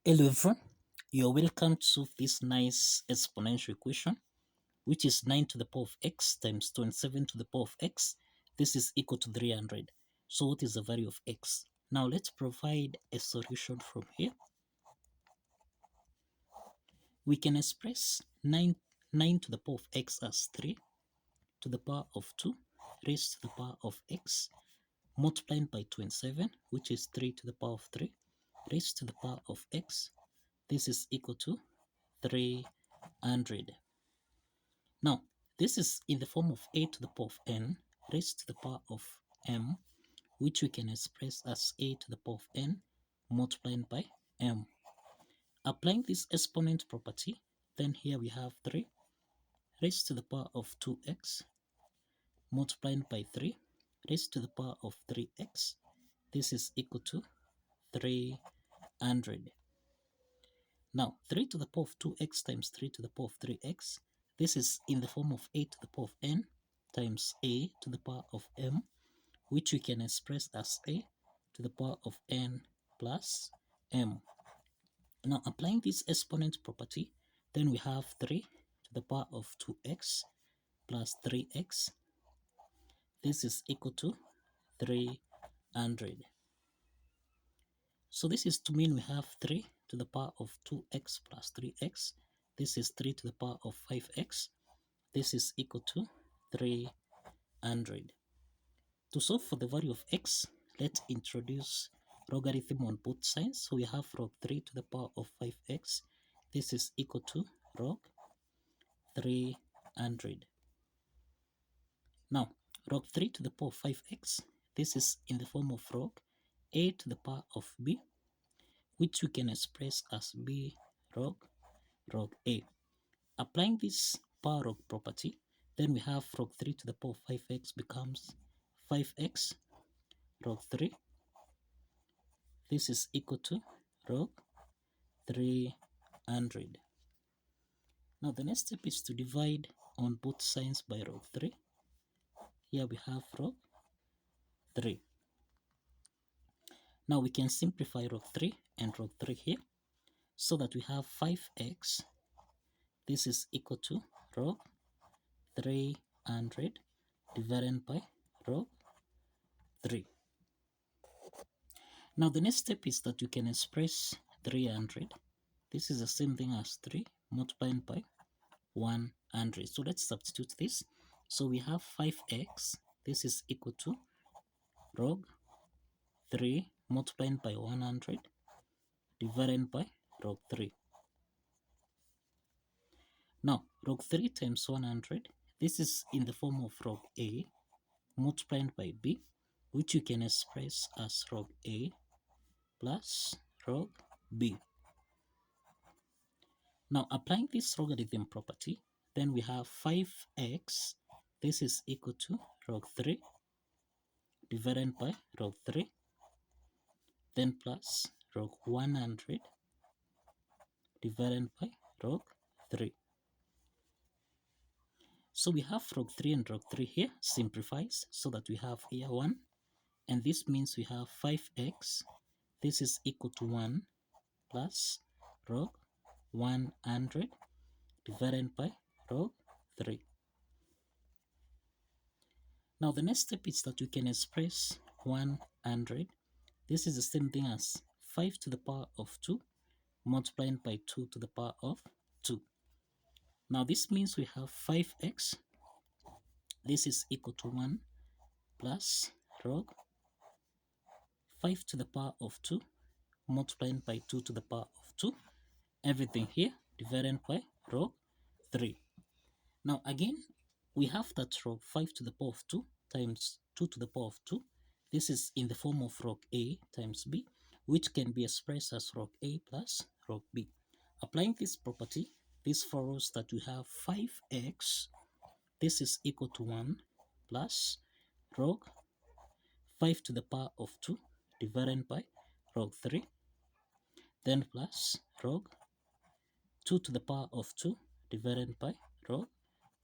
Hello everyone, you're welcome to this nice exponential equation, which is 9 to the power of x times 27 to the power of x. This is equal to 300. So what is the value of x? Now let's provide a solution from here. We can express 9 to the power of x as 3 to the power of 2 raised to the power of x multiplied by 27, which is 3 to the power of 3 raised to the power of x. This is equal to 300. Now, this is in the form of a to the power of n raised to the power of m, which we can express as a to the power of n multiplied by m. Applying this exponent property, then here we have 3 raised to the power of 2x multiplied by 3 raised to the power of 3x. This is equal to 300. Now, 3 to the power of 2x times 3 to the power of 3x, this is in the form of a to the power of n times a to the power of m, which we can express as a to the power of n plus m. Now, applying this exponent property, then we have 3 to the power of 2x plus 3x. This is equal to 300. So this is to mean we have 3 to the power of 2x plus 3x. This is 3 to the power of 5x. This is equal to 300. To solve for the value of x, let's introduce logarithm on both sides. So we have log 3 to the power of 5x. This is equal to log 300. Now, log 3 to the power of 5x, this is in the form of log a to the power of b, which we can express as b log a. Applying this power log property, then we have log 3 to the power of 5x becomes 5x log 3. This is equal to log 300. Now the next step is to divide on both sides by log 3. Here we have log 3. Now we can simplify log 3 and log 3 here, so that we have 5x. This is equal to log 300 divided by log 3. Now the next step is that you can express 300. This is the same thing as 3 multiplied by 100. So let's substitute this. So we have 5x. This is equal to log 3 multiplied by 100 divided by log 3. Now, log 3 times 100, this is in the form of log a multiplied by b, which you can express as log a plus log b. Now, applying this logarithm property, then we have 5x. This is equal to log 3 divided by log 3, then plus log 100 divided by log 3. So we have log 3 and log 3 here, simplifies, so that we have here 1, and this means we have 5x. This is equal to 1 plus log 100 divided by log 3. Now the next step is that we can express 100. This is the same thing as 5 to the power of 2 multiplied by 2 to the power of 2. Now this means we have 5x. This is equal to 1 plus log 5 to the power of 2 multiplied by 2 to the power of 2. Everything here divided by log 3. Now again, we have that log 5 to the power of 2 times 2 to the power of 2. This is in the form of log a times b, which can be expressed as log a plus log b. Applying this property, this follows that we have 5x. This is equal to 1 plus log 5 to the power of 2 divided by log 3, then plus log 2 to the power of 2 divided by log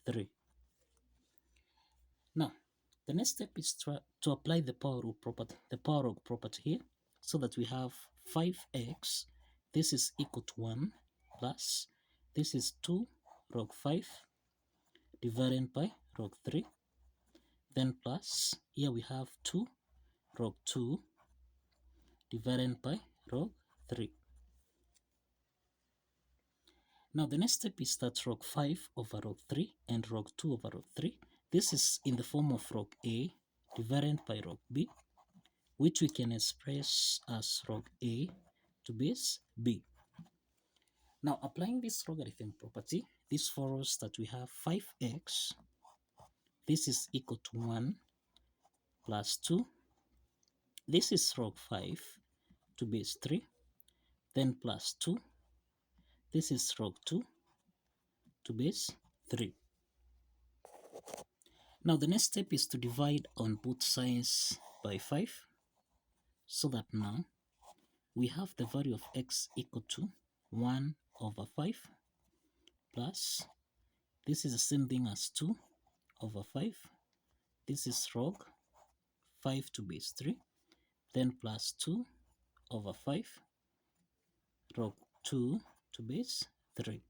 3. Now, the next step is to apply the power log property here, so that we have 5x. this is equal to 1 plus this is 2 log 5 divided by log 3, then plus here we have 2 log 2 divided by log 3. Now the next step is that log 5 over log 3 and log 2 over log 3. This is in the form of log A divided by log B, which we can express as log A to base B. Now applying this logarithm property, this follows that we have 5x, this is equal to 1 plus 2, this is log 5 to base 3, then plus 2, this is log 2 to base 3. Now the next step is to divide on both sides by 5, so that now we have the value of x equal to 1 over 5 plus, this is the same thing as 2 over 5, this is log 5 to base 3, then plus 2 over 5 log 2 to base 3.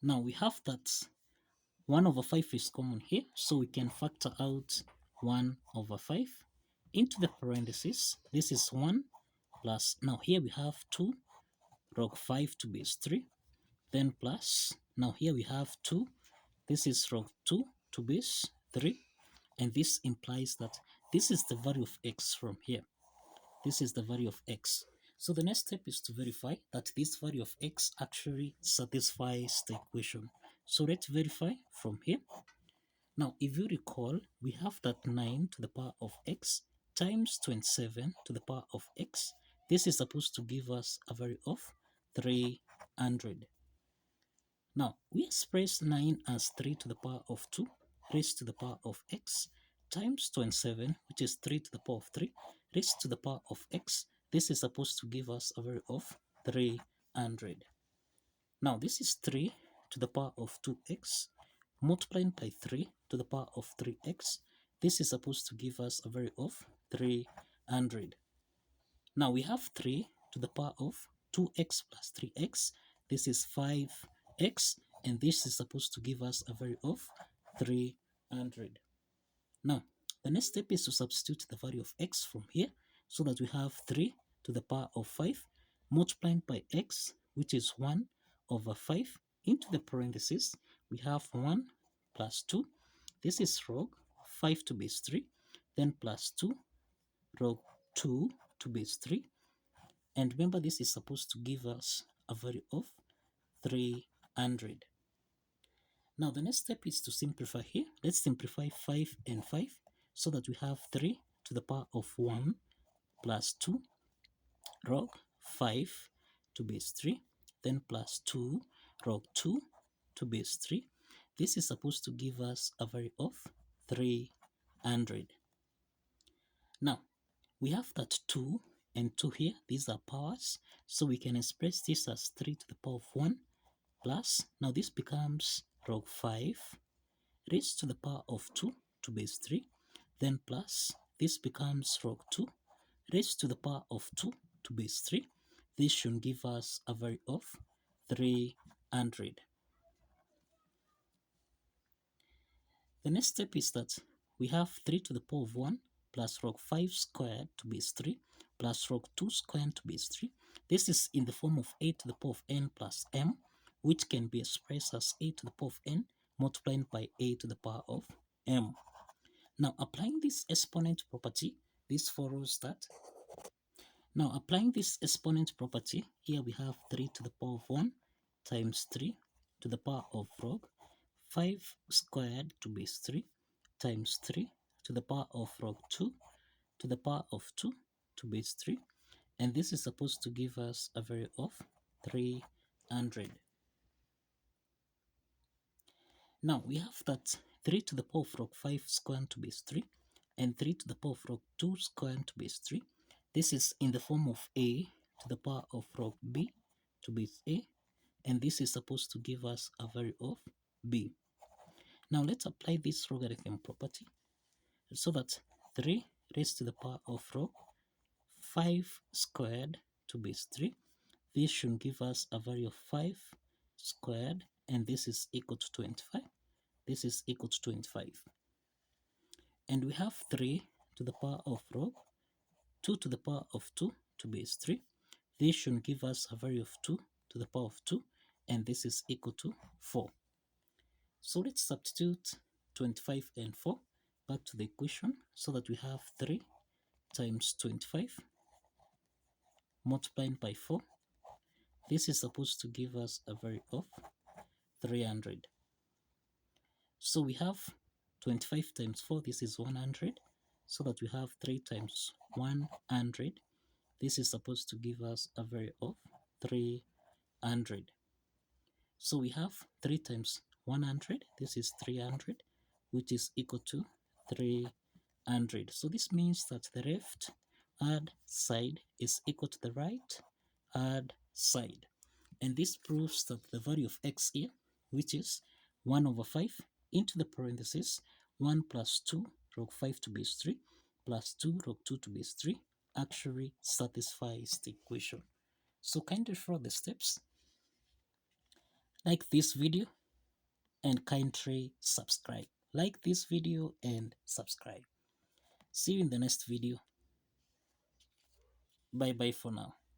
Now we have that 1 over 5 is common here, so we can factor out 1 over 5 into the parentheses. This is 1 plus, now here we have 2 log 5 to base 3, then plus, now here we have 2, this is log 2 to base 3, and this implies that this is the value of x from here. This is the value of x. So the next step is to verify that this value of x actually satisfies the equation. So let's verify from here. Now, if you recall, we have that 9 to the power of x times 27 to the power of x. This is supposed to give us a value of 300. Now, we express 9 as 3 to the power of 2 raised to the power of x times 27, which is 3 to the power of 3 raised to the power of x. This is supposed to give us a value of 300. Now, this is 3 to the power of 2x multiplied by 3 to the power of 3x. This is supposed to give us a value of 300. Now, we have 3 to the power of 2x plus 3x. This is 5x, and this is supposed to give us a value of 300. Now, the next step is to substitute the value of x from here, so that we have 3 to the power of 5 multiplied by x, which is 1 over 5, into the parentheses. We have 1 plus 2. This is log 5 to base 3, then plus 2 log 2 to base 3. And remember, this is supposed to give us a value of 300. Now, the next step is to simplify here. Let's simplify 5 and 5 so that we have 3 to the power of 1 plus 2 log 5 to base 3, then plus 2 log 2 to base 3. This is supposed to give us a value of 300. Now, we have that 2 and 2 here. These are powers, so we can express this as 3 to the power of 1 plus, now this becomes log 5 raised to the power of 2 to base 3, then plus, this becomes log 2 raised to the power of 2 to base 3. This should give us a value of 300. The next step is that we have 3 to the power of 1 plus log 5 squared to base 3 plus log 2 squared to base 3. This is in the form of a to the power of n plus m, which can be expressed as a to the power of n multiplied by a to the power of m. Now, applying this exponent property, this follows that. Now, applying this exponent property, here we have 3 to the power of 1 times 3 to the power of log 5 squared to base 3 times 3 to the power of log 2 to the power of 2 to base 3. And this is supposed to give us a value of 300. Now, we have that 3 to the power of log 5 squared to base 3 and 3 to the power of log 2 squared to base 3. This is in the form of a to the power of log b to base a, and this is supposed to give us a value of b. Now, let's apply this logarithm property so that 3 raised to the power of log 5 squared to base 3. This should give us a value of 5 squared, and this is equal to 25. This is equal to 25. And we have 3 to the power of log 2 to the power of 2 to base 3. This should give us a value of 2 to the power of 2, and this is equal to 4. So let's substitute 25 and 4 back to the equation so that we have 3 times 25 multiplied by 4. This is supposed to give us a value of 300. So we have 25 times 4, this is 100, so that we have 3 times 100. This is supposed to give us a value of 300. So we have 3 times 100, this is 300, which is equal to 300. So this means that the left hand side is equal to the right hand side. And this proves that the value of x here, which is 1 over 5 into the parentheses 1 plus 2 log 5 to base 3 plus 2 log 2 to base 3 actually satisfies the equation. So kindly follow the steps, like this video, and kindly subscribe. Like this video and subscribe. See you in the next video. Bye bye for now.